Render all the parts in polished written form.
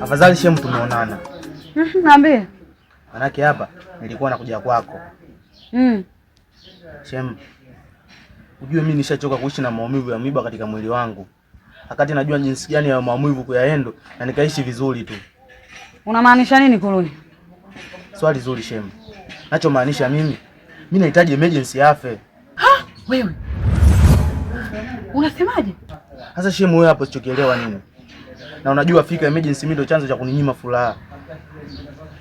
Afadhali shemu tumeonana. Niambie. Manake hapa nilikuwa nakuja kwako. Shemu, ujue mimi nishachoka kuishi na maumivu ya mwiba katika mwili wangu. Wakati najua jinsi gani ya maumivu kuyaendo na nikaishi vizuri tu. Unamaanisha nini Kuluni? Swali zuri shemu. Nachomaanisha mimi nahitaji emergency afe. Ha? Wewe. Unasemaje? Sasa shemu wewe hapo sichokielewa nini? Na unajua fika emergency mimi ndio chanzo cha kuninyima furaha.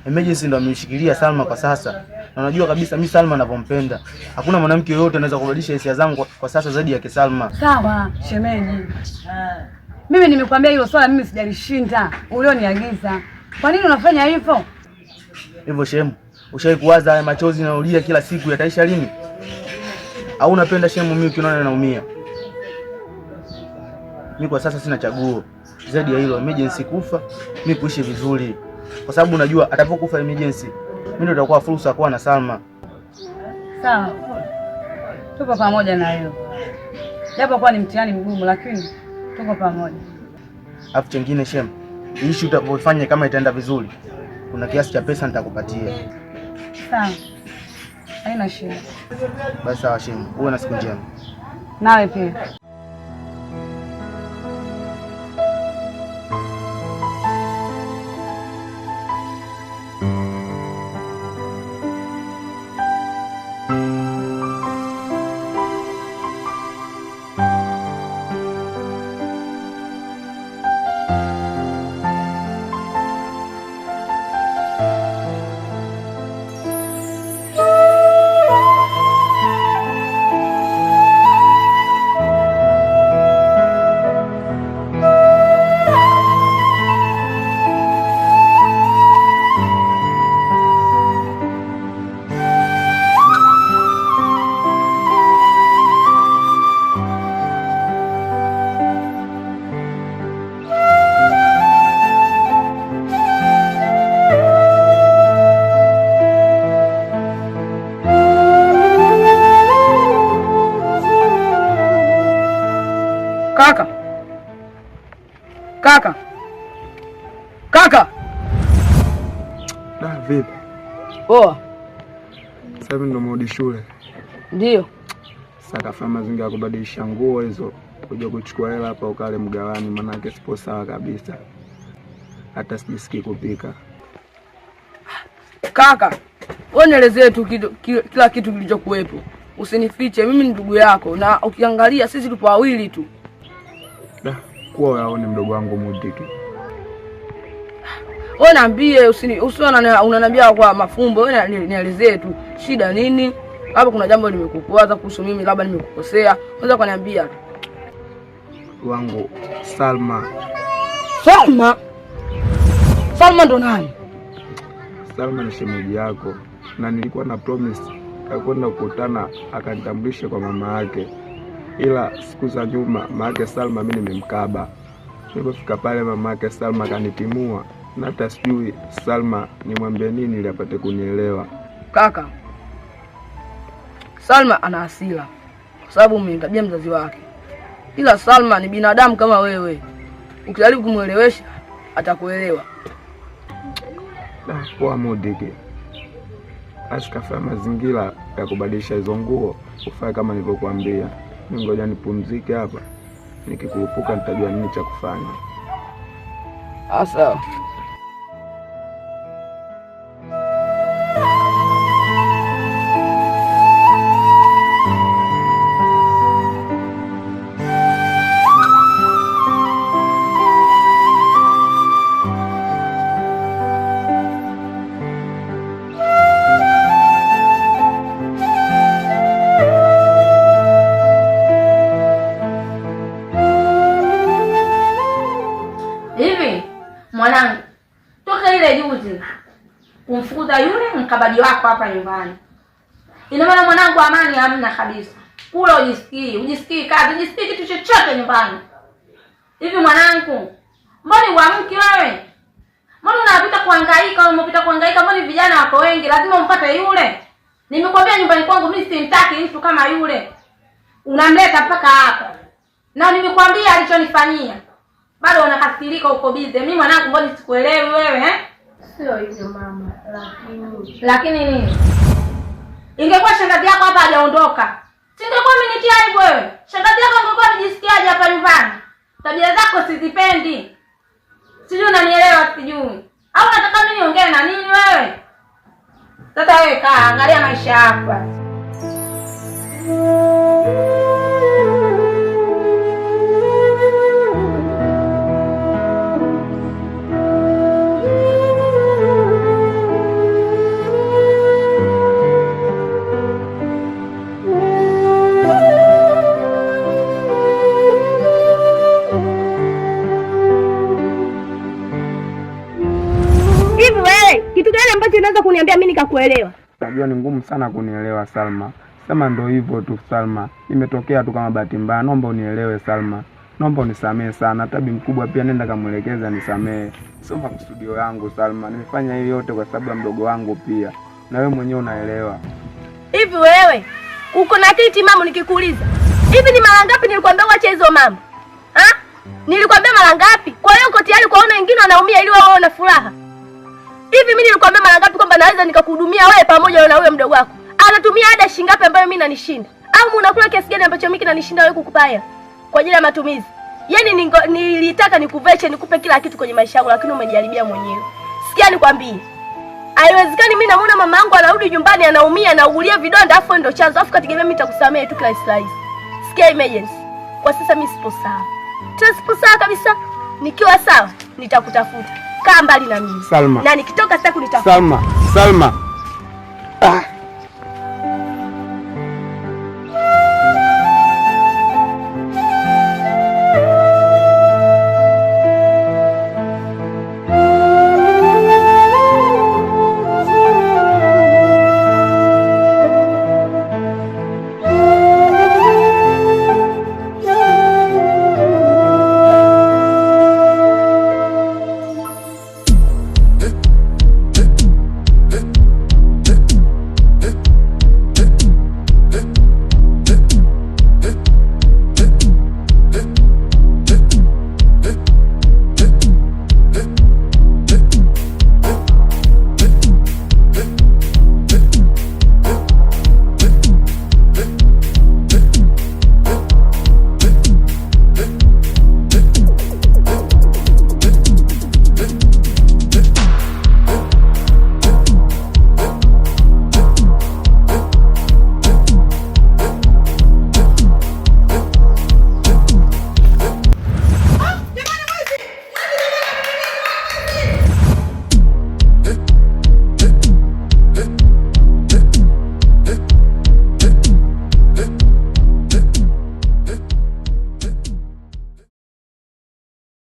Emergency ndio ameshikilia Salma kwa sasa. Na unajua kabisa mimi Salma ninavyompenda. Hakuna mwanamke yoyote anaweza kubadilisha hisia zangu kwa sasa zaidi ya Salma. Sawa, shemeji. Mimi nimekwambia hilo swala mimi sijalishinda. Ulioniagiza. Kwa nini unafanya hivyo? Hivyo shemu, ushawahi kuwaza haya machozi na ulia kila siku yataisha lini? Au unapenda shemu mimi ukiona naumia? Mimi kwa sasa sina chaguo zaidi ya hilo, emergency kufa, mimi kuishi vizuri. Kwa sababu unajua atakapokufa emergency, mimi ndio nitakuwa fursa kuwa na Salma. Sawa. Tuko pamoja na hilo. Japo kwa ni mtihani mgumu lakini tuko pamoja. Alafu chengine shemu, ishi utakapofanya kama itaenda vizuri, kuna kiasi cha pesa nitakupatia. Sawa. Haina shida. Basi sawa shemu, uwe na siku njema. Nawe pia. Kaka. Vipi? Poa. Sasa hivi ndo mrudi shule? Ndio. Sasa kafanya mazingira ya kubadilisha nguo hizo, kuja kuchukua hela hapa ukale mgawani, manake sipo sawa kabisa. Hata sijisikii kupika. Kaka, wewe nielezee tu kila kitu kilichokuwepo. Usinifiche, mimi ni ndugu yako na ukiangalia sisi tupo wawili tu. Kuwa yaone mdogo wangu Mudiki. Wewe niambie, usiona unaniambia kwa mafumbo. Wewe nielezee tu shida nini? Hapo kuna jambo nimekukwaza kuhusu mimi, labda nimekukosea. Unaweza kuniambia? Wangu Salma. Salma ndo nani? Salma ni shemeji yako na nilikuwa na promise kwenda kukutana akanitambulisha kwa mama yake. Ila siku za nyuma mama yake Salma mimi nimemkaba. Nilipofika pale mama yake Salma akanitimua na hata sijui Salma nimwambie nini ili apate kunielewa. Kaka, Salma ana hasira kwa sababu umemtabia mzazi wake. Ila Salma ni binadamu kama wewe. Ukijaribu kumuelewesha atakuelewa. Poa Mudiki. Asikafanya mazingira ya kubadilisha hizo nguo, ufanye kama nilivyokuambia. Mimi ngoja nipumzike hapa. Nikikurupuka nitajua nini cha kufanya. Sawa. Mwanangu, toka ile juzi kumfukuza yule mkabadi wako hapa nyumbani. Ina maana mwanangu amani hamna kabisa. Kula ujisikii kazi, ujisikii kitu chochote nyumbani. Hivi mwanangu, mbona uamki wewe? Mbona unapita kuhangaika, mbona vijana wako wengi, lazima umpate yule? Nimekwambia nyumbani kwangu mimi simtaki mtu kama yule. Unamleta mpaka hapa. Na nimekwambia alichonifanyia. Bado unakasirika uko bize. Mimi mwanangu mbona sikuelewi wewe Sio hivyo mama, Lakini nini? Ingekuwa shangazi yako hapa hajaondoka, singekuwa umenitia aibu wewe. Shangazi yako angekuwa anajisikiaje hapa nyumbani? Tabia zako sizipendi. Sijui unanielewa sijui. Au unataka mimi niongee na nini wewe? Sasa wewe kaa, angalia maisha yako. Kitu gani ambacho unaweza kuniambia mimi nikakuelewa? Najua ni ngumu sana kunielewa Salma. Sema ndio hivyo tu Salma. Imetokea tu kama bahati mbaya. Naomba unielewe Salma. Naomba unisamehe sana. Hata bi mkubwa pia nenda kamuelekeza nisamehe. Sio makusudio yangu Salma. Nimefanya hiyo yote kwa sababu ya mdogo wangu pia. Na wewe mwenyewe unaelewa. Hivi wewe uko na akili timamu nikikuuliza? Hivi ni mara ngapi nilikwambia uache hizo mambo? Nilikwambia mara ngapi? Kwa hiyo uko tayari kuona wengine wanaumia ili wao waone furaha? Hivi mimi nilikwambia mara ngapi kwamba naweza nikakuhudumia wewe pamoja na huyo mdogo wako? Anatumia ada shilingi ngapi ambayo mimi nanishinda? Au unakula kiasi gani ambacho mimi kinanishinda wewe kukupa hela kwa ajili ya matumizi? Yaani nilitaka nikuveche nikupe kila kitu kwenye maisha yangu lakini umejaribia mwenyewe. Sikia nikwambie. Haiwezekani mimi namuona mama yangu anarudi nyumbani anaumia anaugulia vidonda afu ndio chanzo afu kategemea mimi nitakusamehe tu kila slice. Sikia emergency. Kwa sasa mimi sipo sawa. Sipo sawa kabisa. Nikiwa sawa nitakutafuta. Kaa mbali na mimi. Salma. Na nikitoka sasa kunitafuta. Salma.